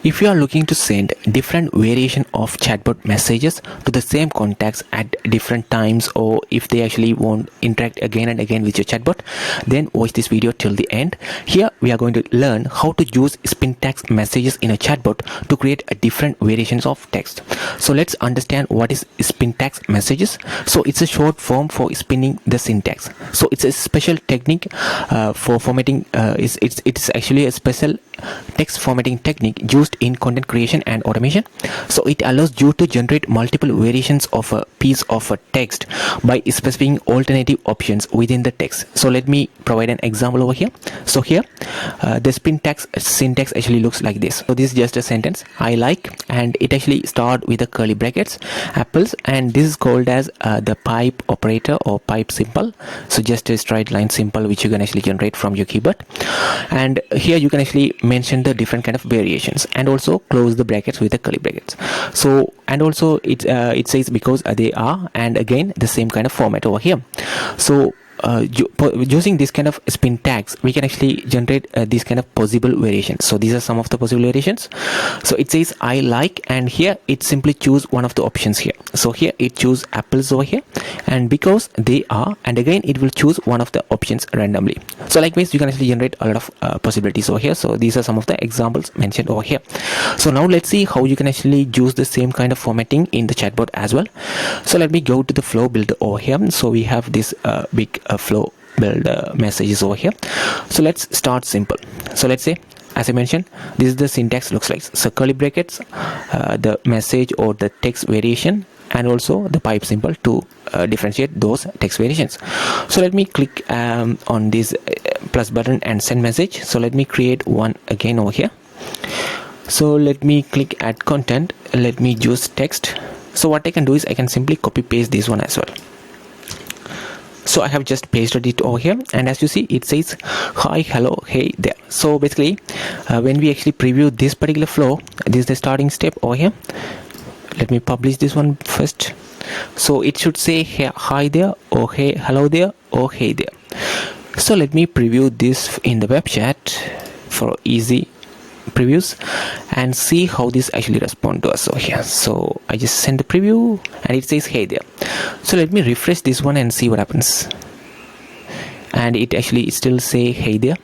If you are looking to send different variation of chatbot messages to the same contacts at different times, or if they actually won't interact again and again with your chatbot, then watch this video till the end. Here we are going to learn how to use Spintax messages in a chatbot to create a different variations of text. So let's understand what is Spintax messages. So it's a short form for spinning the syntax. So it's a special technique for formatting. It's actually a special text formatting technique used in content creation and automation. So it allows you to generate multiple variations of a piece of a text by specifying alternative options within the text. So let me provide an example over here. So here the Spintax syntax actually looks like this. So this is just a sentence, I like, and it actually start with the curly brackets, apples, and this is called as the pipe operator or pipe symbol. So just a straight line symbol which you can actually generate from your keyboard, and here you can actually mention the different kind of variations and also close the brackets with the curly brackets. So and also it says because they are, and again the same kind of format over here. So using this kind of Spintax, we can actually generate these kind of possible variations. So these are some of the possible variations. So it says I like, and here it simply choose one of the options here. So here it choose apples over here, and because they are, and again it will choose one of the options randomly. So likewise you can actually generate a lot of possibilities over here. So these are some of the examples mentioned over here. So now let's see how you can actually use the same kind of formatting in the chatbot as well. So let me go to the flow builder over here. So we have this big flow builder messages over here. So let's start simple. So let's say, as I mentioned, this is the syntax looks like. So curly brackets, the message or the text variation, and also the pipe symbol to differentiate those text variations. So let me click on this plus button and send message. So let me create one again over here. So let me click add content. Let me use text. So what I can do is I can simply copy paste this one as well. So I have just pasted it over here, and as you see it says hi, hello, hey there. So basically when we actually preview this particular flow, this is the starting step over here. Let me publish this one first. So it should say hey, hi there, or hey, hello there, or hey there. So let me preview this in the web chat for easy previews and see how this actually respond to us over here. So I just send the preview and it says hey there. So let me refresh this one and see what happens, and it actually still say hey there.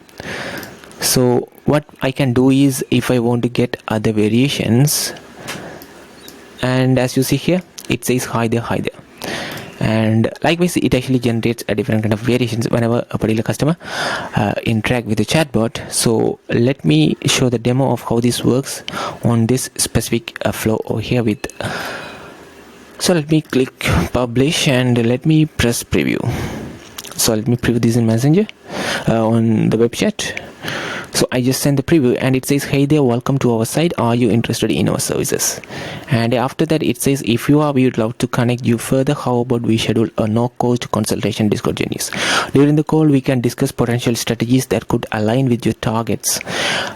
So what I can do is, if I want to get other variations, and as you see here it says hi there, hi there, and likewise it actually generates a different kind of variations whenever a particular customer interact with the chatbot. So let me show the demo of how this works on this specific flow over here with. So let me click publish and let me press preview. So let me preview this in Messenger on the web chat. So I just send the preview and it says hey there, welcome to our site, are you interested in our services? And after that it says if you are, we would love to connect you further. How about we schedule a no cost consultation Discord journeys? During the call we can discuss potential strategies that could align with your targets.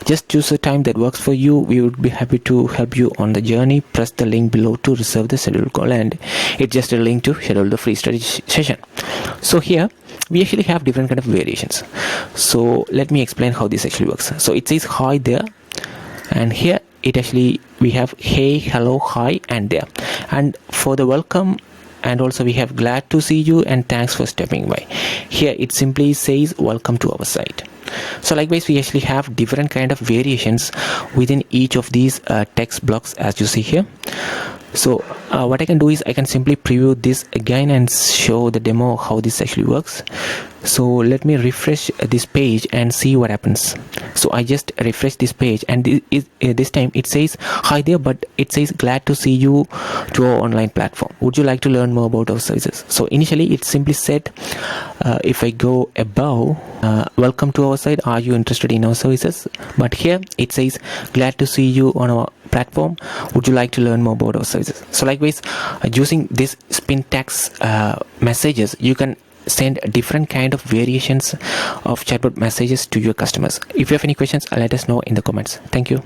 Just choose a time that works for you. We would be happy to help you on the journey. Press the link below to reserve the scheduled call, and it's just a link to schedule the free strategy session. So here we actually have different kind of variations. So let me explain how this actually works. So it says hi there, and here it actually we have hey, hello, hi, and there, and for the welcome, and also we have glad to see you and thanks for stepping by. Here it simply says welcome to our site. So likewise we actually have different kind of variations within each of these text blocks as you see here. So what I can do is I can simply preview this again and show the demo how this actually works. So let me refresh this page and see what happens. So I just refresh this page, and this time it says hi there, but it says glad to see you to our online platform. Would you like to learn more about our services? So initially it simply said if I go above welcome to our site, are you interested in our services? But here it says glad to see you on our platform, would you like to learn more about our services? So likewise using this Spintax messages, you can send different kind of variations of chatbot messages to your customers. If you have any questions, let us know in the comments. Thank you.